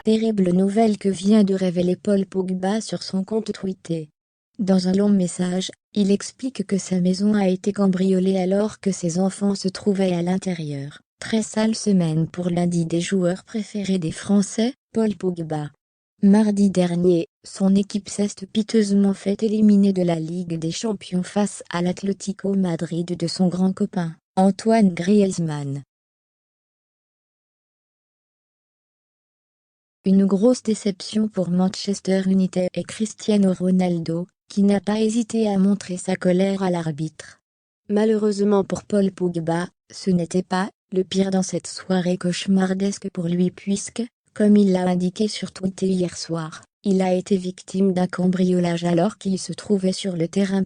Terrible nouvelle que vient de révéler Paul Pogba sur son compte Twitter. Dans un long message, il explique que sa maison a été cambriolée alors que ses enfants se trouvaient à l'intérieur. Très sale semaine pour l'un des joueurs préférés des Français, Paul Pogba. Mardi dernier, son équipe s'est piteusement fait éliminer de la Ligue des Champions face à l'Atlético Madrid de son grand copain, Antoine Griezmann. Une grosse déception pour Manchester United et Cristiano Ronaldo, qui n'a pas hésité à montrer sa colère à l'arbitre. Malheureusement pour Paul Pogba, ce n'était pas le pire dans cette soirée cauchemardesque pour lui puisque, comme il l'a indiqué sur Twitter hier soir, il a été victime d'un cambriolage alors qu'il se trouvait sur le terrain.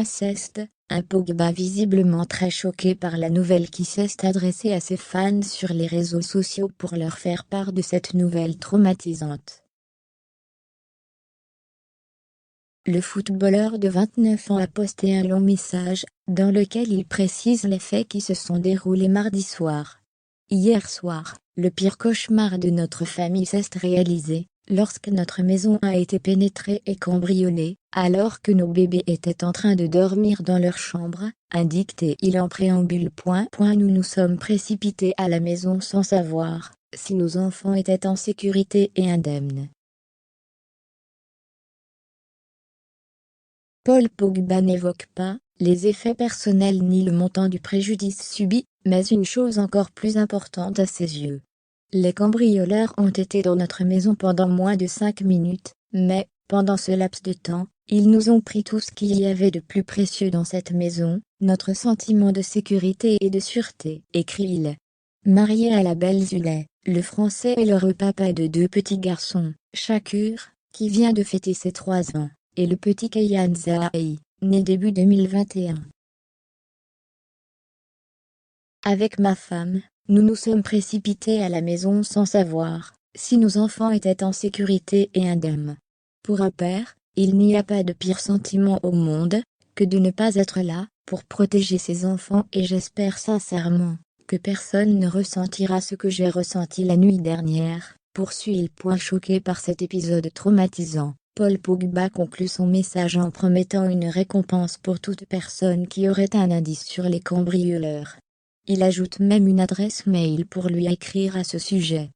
C'est un Pogba visiblement très choqué par la nouvelle qui s'est adressée à ses fans sur les réseaux sociaux pour leur faire part de cette nouvelle traumatisante. Le footballeur de 29 ans a posté un long message, dans lequel il précise les faits qui se sont déroulés mardi soir. Hier soir, le pire cauchemar de notre famille s'est réalisé, lorsque notre maison a été pénétrée et cambriolée, alors que nos bébés étaient en train de dormir dans leur chambre, indique-t-il en préambule. Nous nous sommes précipités à la maison sans savoir si nos enfants étaient en sécurité et indemnes. Paul Pogba n'évoque pas les effets personnels ni le montant du préjudice subi, mais une chose encore plus importante à ses yeux. Les cambrioleurs ont été dans notre maison pendant moins de 5 minutes, mais, pendant ce laps de temps, ils nous ont pris tout ce qu'il y avait de plus précieux dans cette maison, notre sentiment de sécurité et de sûreté, écrit-il. Marié à la belle Zulay, le Français est l'heureux papa de 2 petits garçons, Shakur, qui vient de fêter ses 3 ans, et le petit Kylian Zahaei, né début 2021. Avec ma femme, nous nous sommes précipités à la maison sans savoir si nos enfants étaient en sécurité et indemnes. Pour un père, il n'y a pas de pire sentiment au monde que de ne pas être là pour protéger ses enfants et j'espère sincèrement que personne ne ressentira ce que j'ai ressenti la nuit dernière, poursuit-il. Choqué par cet épisode traumatisant, Paul Pogba conclut son message en promettant une récompense pour toute personne qui aurait un indice sur les cambrioleurs. Il ajoute même une adresse mail pour lui écrire à ce sujet.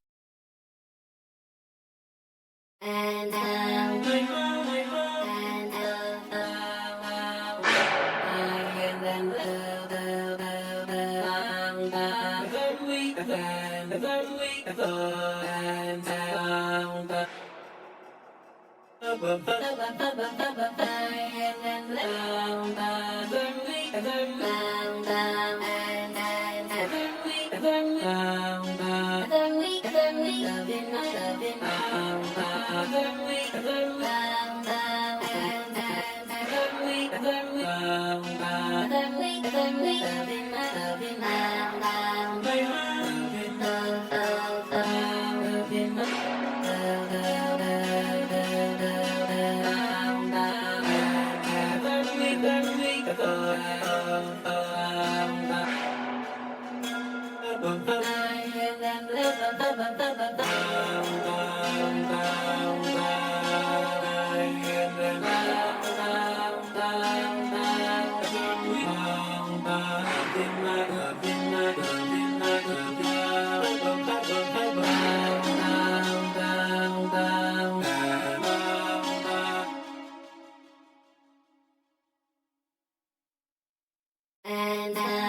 And